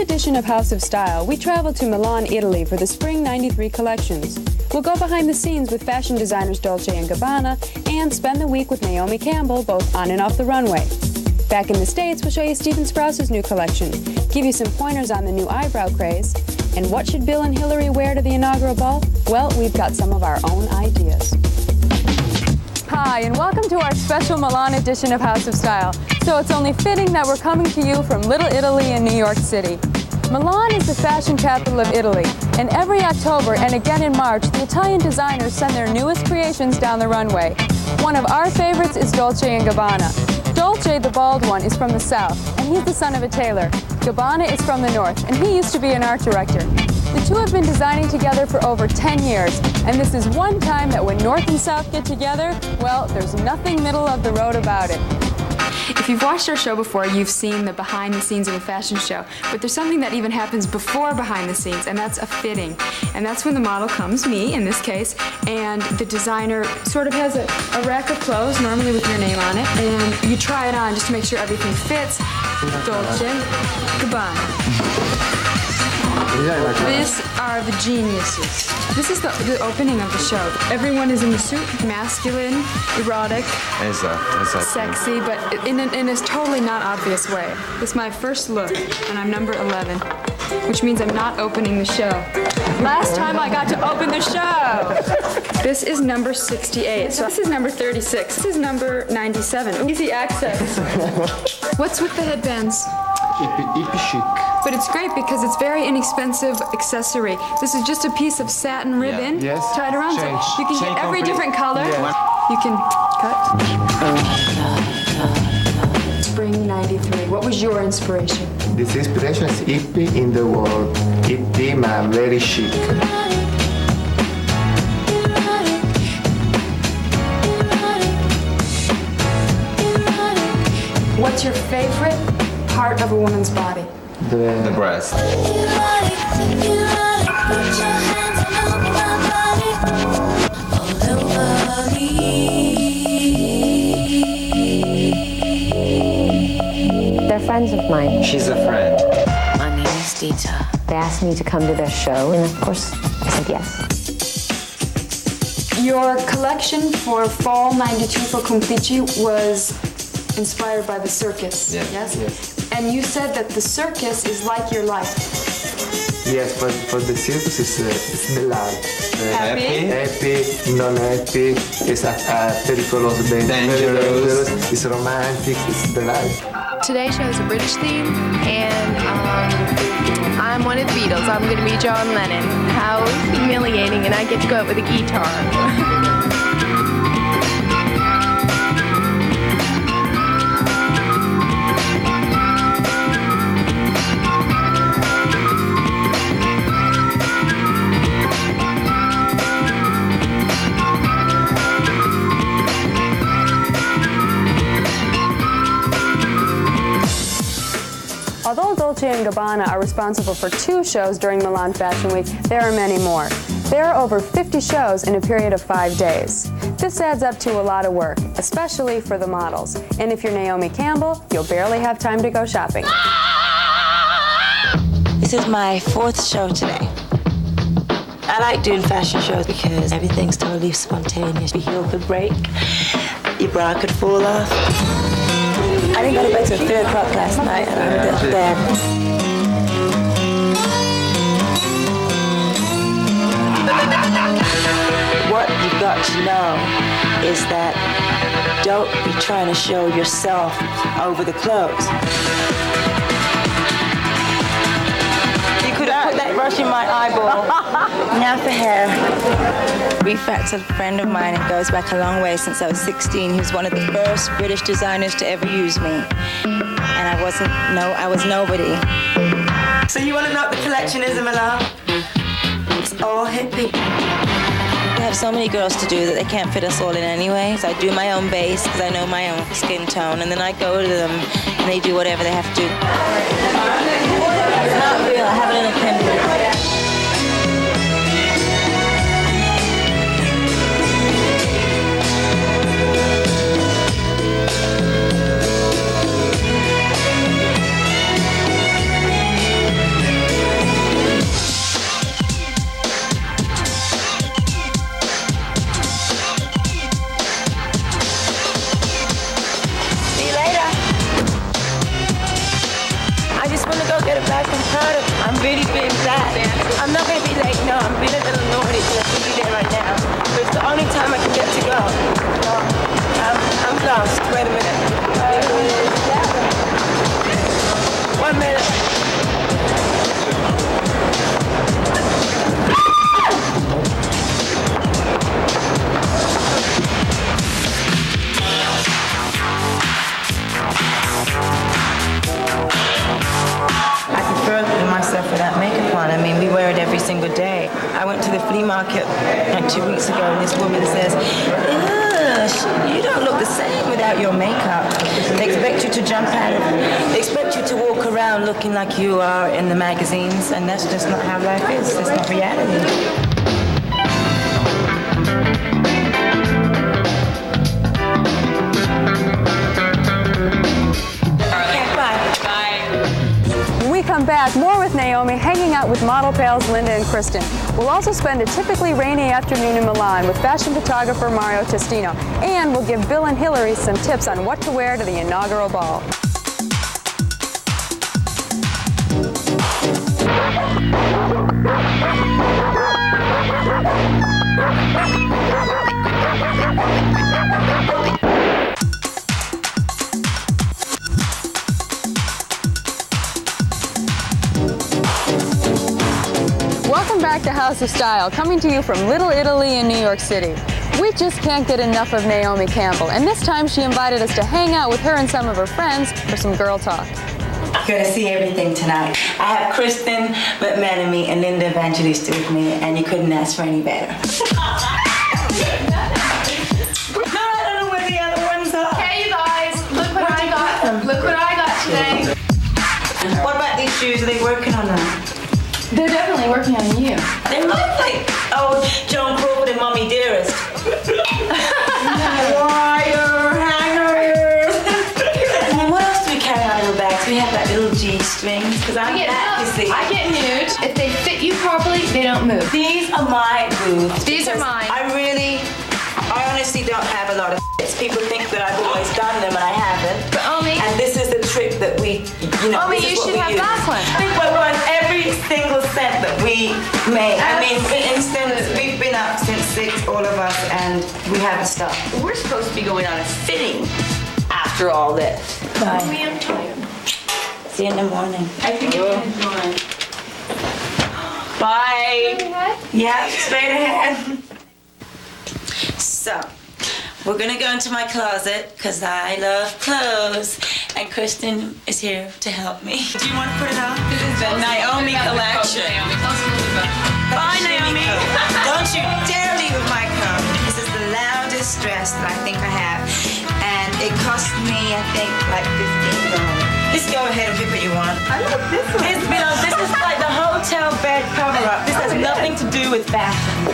edition of House of Style, we travel to Milan, Italy for the Spring '93 collections. We'll go behind the scenes with fashion designers Dolce & Gabbana and spend the week with Naomi Campbell, both on and off the runway. Back in the States, we'll show you Stephen Sprousse's new collection, give you some pointers on the new eyebrow craze, and what should Bill and Hillary wear to the inaugural ball? Well, we've got some of our own ideas. Hi, and welcome to our special Milan edition of House of Style. So it's only fitting that we're coming to you from Little Italy in New York City. Milan is the fashion capital of Italy, and every October and again in March, the Italian designers send their newest creations down the runway. One of our favorites is Dolce & Gabbana. Dolce, the bald one, is from the South, and he's the son of a tailor. Gabbana is from the North, and he used to be an art director. The two have been designing together for over 10 years, and this is one time that when North and South get together, well, there's nothing middle of the road about it. If you've watched our show before, you've seen the behind the scenes of a fashion show, but there's something that even happens before behind the scenes, and that's a fitting. And that's when the model comes, me in this case, and the designer sort of has a rack of clothes, normally with your name on it, and you try it on just to make sure everything fits. Dolce Gabbana. These are the geniuses. This is the opening of the show. Everyone is in the suit, masculine, erotic, sexy, but in a totally not obvious way. This is my first look, and I'm number 11, which means I'm not opening the show. Last time I got to open the show. This is number 68, so this is number 36. This is number 97. Easy access. What's with the headbands? Hippie chic. But it's great because it's very inexpensive accessory. This is just a piece of satin ribbon tied around. So you can get every different color. You can cut. Spring '93. What was your inspiration? This inspiration is hippie in the world. Hippie, but very chic. What's your favorite part of a woman's body? The breast. They're friends of mine. She's a friend. My name is Dita. They asked me to come to their show, and of course, I said yes. Your collection for fall '92 for Complici was inspired by the circus, yes? And you said that the circus is like your life. Yes, but for the circus, it's the life. Happy? Happy, non-happy, it's periculous, dangerous, it's romantic, it's the life. Today's show is a British theme, and I'm one of the Beatles. I'm going to be John Lennon. How humiliating, and I get to go out with a guitar. Although Dolce & Gabbana are responsible for 2 shows during Milan Fashion Week, there are many more. There are over 50 shows in a period of 5 days. This adds up to a lot of work, especially for the models. And if you're Naomi Campbell, you'll barely have time to go shopping. This is my 4th show today. I like doing fashion shows because everything's totally spontaneous. Your heel could break, your bra could fall off. I didn't go to bed till 3 o'clock last night, and I'm dead. What you've got to know is that don't be trying to show yourself over the clothes. You could have put that brush in my eyeball. Now for hair. Refac's a friend of mine and goes back a long way. Since I was 16, he was one of the first British designers to ever use me. And I was nobody. So you want to know what the collection is in Milan? It's all hippie. I have so many girls to do that they can't fit us all in anyway. So I do my own base because I know my own skin tone, and then I go to them and they do whatever they have to do. It's not real. I have it in a pimple. being a little naughty because I could be there right now. But it's the only time I can get to go. No, I'm lost. Wait a minute. 1 minute. I prefer myself without makeup on. I mean, we wear it every single day. I went to the flea market like 2 weeks ago, and this woman says, "Ugh, you don't look the same without your makeup." They expect you to jump out of it. They expect you to walk around looking like you are in the magazines, and that's just not how life is. That's not reality. Come back, more with Naomi, hanging out with model pals Linda and Kristen. We'll also spend a typically rainy afternoon in Milan with fashion photographer Mario Testino, and we'll give Bill and Hillary some tips on what to wear to the inaugural ball. Welcome back to House of Style, coming to you from Little Italy in New York City. We just can't get enough of Naomi Campbell, and this time she invited us to hang out with her and some of her friends for some girl talk. You're gonna see everything tonight. I have Kristen McManamy and Linda Evangelista with me, and you couldn't ask for any better. No, I don't know where the other ones are. Hey, you guys, look what I got. Look what I got today. What about these shoes? Are they working on them? They're definitely working on you. They look like Joan Crawford and Mommy Dearest. Wire hangers. And then what else do we carry on in our bags? We have like little G-strings, because I'm fat, you see. I get nude. If they fit you properly, they don't move. These are my boots. These are mine. I honestly don't have a lot of fits. People think that I've always done them, and I haven't. But Omi, and this is the trick that we, Omi, you should have back one. I think we're worth every single cent that we make. I mean, for instance, we've been up since 6, all of us, and we haven't stopped. We're supposed to be going on a fitting after all this. Bye. Omi, I'm tired. See you in the morning. I think you're going. Bye. Yeah, straight ahead. So, we're gonna go into my closet because I love clothes, and Kristen is here to help me. Do you want to put it on? This is the Naomi collection. Bye, Naomi. Don't you dare leave with my coat. This is the loudest dress that I think I have, and it cost me, I think, like $15. Just go ahead and pick what you want. I love this one. This is like the hotel bed cover-up. This has nothing to do with fashion.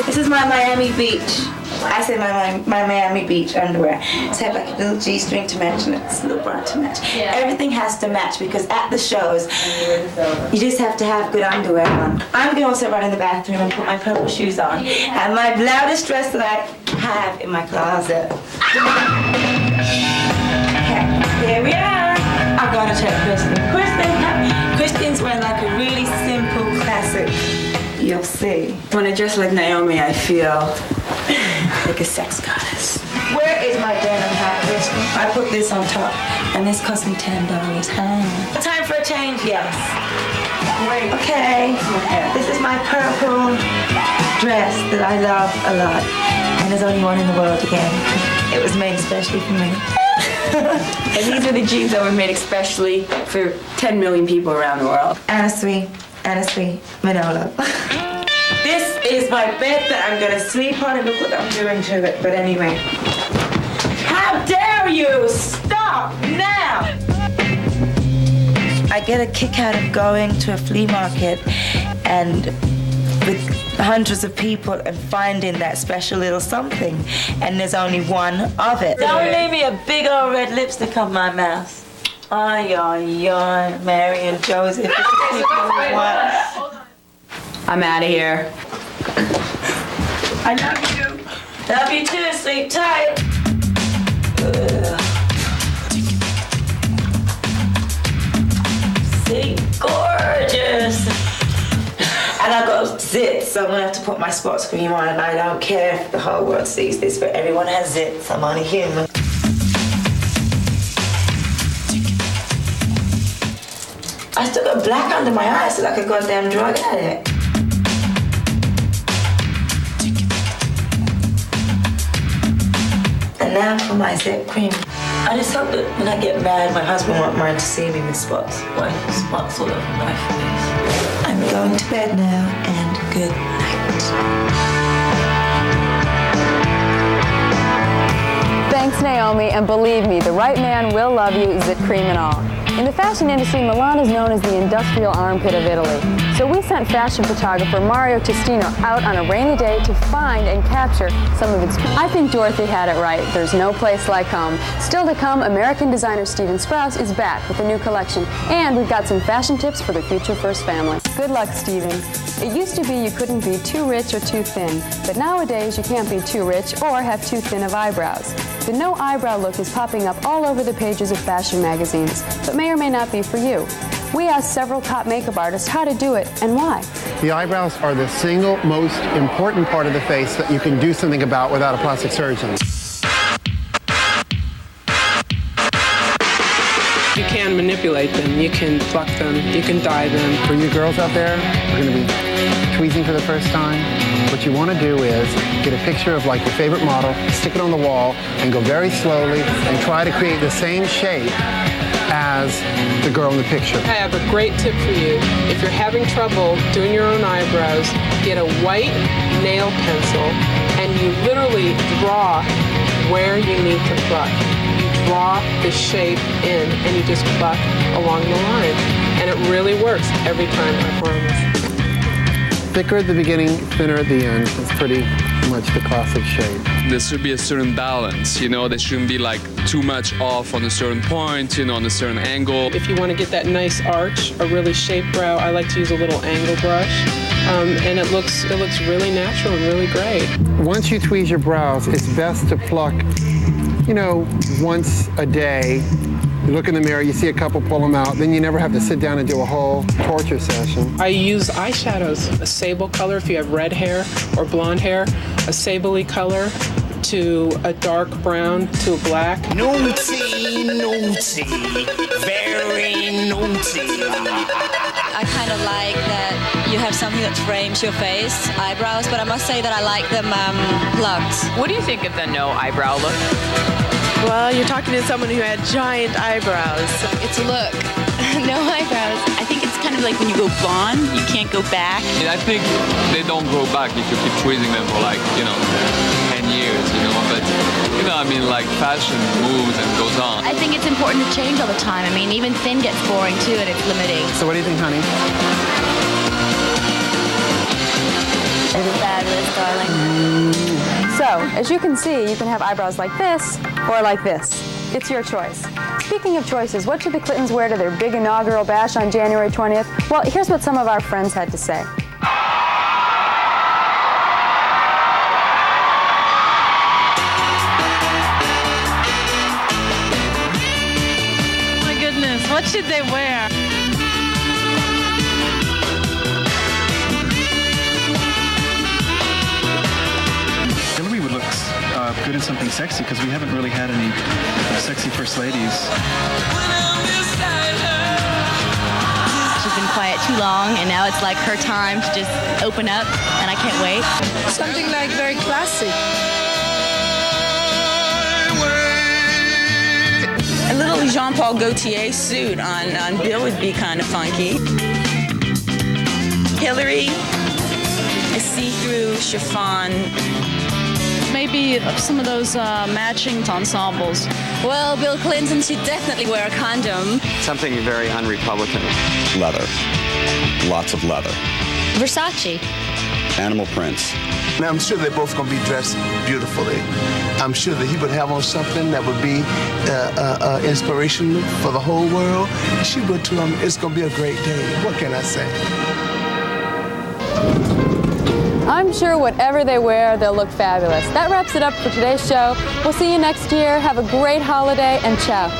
This is my Miami Beach. I said my Miami Beach underwear. So I have like a little G-string to match and it's a little bra to match. Yeah. Everything has to match because at the shows, you just have to have good underwear on. I'm going to also run in the bathroom and put my purple shoes on. Yeah. And my loudest dress that I have in my closet. Okay, here we are. I'm going to check Kristen. Kristen's wearing like a really simple classic. You'll see. When I dress like Naomi, I feel like a sex goddess. Where is my denim hat, Kristen? I put this on top, and this cost me $10. Time for a change? Yes. Great. Okay. This is my purple dress that I love a lot, and there's only one in the world again. It was made especially for me. And these are the jeans that were made especially for 10 million people around the world. Anna Sui, Manolo. This is my bed that I'm gonna sleep on, and look what I'm doing to it. But anyway, how dare you? Stop now! I get a kick out of going to a flea market and with hundreds of people and finding that special little something, and there's only one of it. Don't leave me a big old red lipstick on my mouth. Ay, ay, ay, Mary and Joseph. I'm out of here. I love you. Love you too. Sleep tight. See, gorgeous. And And I've got zits, so I'm going to have to put my spots cream on, and I don't care if the whole world sees this, but everyone has zits. I'm only human. I still got black under my eyes like a goddamn drug addict. And now for my zit cream. I just hope that when I get mad, my husband won't mind to see me with spots. Why, spots all over my face. I'm going to bed now, and good night. Thanks, Naomi, and believe me, the right man will love you, zit cream and all. In the fashion industry, Milan is known as the industrial armpit of Italy. So we sent fashion photographer Mario Testino out on a rainy day to find and capture some of its... I think Dorothy had it right. There's no place like home. Still to come, American designer Stephen Sprouse is back with a new collection, and we've got some fashion tips for the future first family. Good luck, Stephen. It used to be you couldn't be too rich or too thin, but nowadays you can't be too rich or have too thin of eyebrows. The no eyebrow look is popping up all over the pages of fashion magazines, but may or may not be for you. We asked several top makeup artists how to do it and why. The eyebrows are the single most important part of the face that you can do something about without a plastic surgeon. You can manipulate them, you can pluck them, you can dye them. For you girls out there who are going to be tweezing for the first time, what you want to do is get a picture of like your favorite model, stick it on the wall, and go very slowly and try to create the same shape as the girl in the picture. I have a great tip for you. If you're having trouble doing your own eyebrows, get a white nail pencil and you literally draw where you need to pluck. You draw the shape in and you just pluck along the line. And it really works every time, I promise. Thicker at the beginning, thinner at the end is pretty much the classic shape. There should be a certain balance, you know, there shouldn't be like too much off on a certain point, you know, on a certain angle. If you want to get that nice arch, a really shaped brow, I like to use a little angle brush. And it looks really natural and really great. Once you tweeze your brows, it's best to pluck, you know, once a day. You look in the mirror, you see a couple, pull them out, then you never have to sit down and do a whole torture session. I use eyeshadows, a sable color if you have red hair or blonde hair, a sable-y color to a dark brown to a black. Naughty, naughty, very naughty. I kind of like that you have something that frames your face, eyebrows, but I must say that I like them plucked. What do you think of the no eyebrow look? Well, you're talking to someone who had giant eyebrows. It's a look. No eyebrows. I think it's kind of like when you go blonde, you can't go back. I think they don't grow back if you keep tweezing them for like, you know, 10 years, you know, but, you know, I mean, like fashion moves and goes on. I think it's important to change all the time. I mean, even thin gets boring too, and it's limiting. So what do you think, honey? It's fabulous, darling. So, as you can see, you can have eyebrows like this or like this. It's your choice. Speaking of choices, what should the Clintons wear to their big inaugural bash on January 20th? Well, here's what some of our friends had to say. Oh my goodness, what should they wear? Good in something sexy because we haven't really had any sexy first ladies. She's been quiet too long, and now it's like her time to just open up, and I can't wait. Something like very classic. A little Jean-Paul Gaultier suit on Bill would be kind of funky. Hillary, a see-through chiffon. Maybe some of those matching ensembles. Well, Bill Clinton should definitely wear a condom. Something very un-Republican. Leather. Lots of leather. Versace. Animal prints. Now, I'm sure they're both going to be dressed beautifully. I'm sure that he would have on something that would be inspirational for the whole world. She would too. It's going to be a great day. What can I say? I'm sure whatever they wear, they'll look fabulous. That wraps it up for today's show. We'll see you next year. Have a great holiday, and ciao.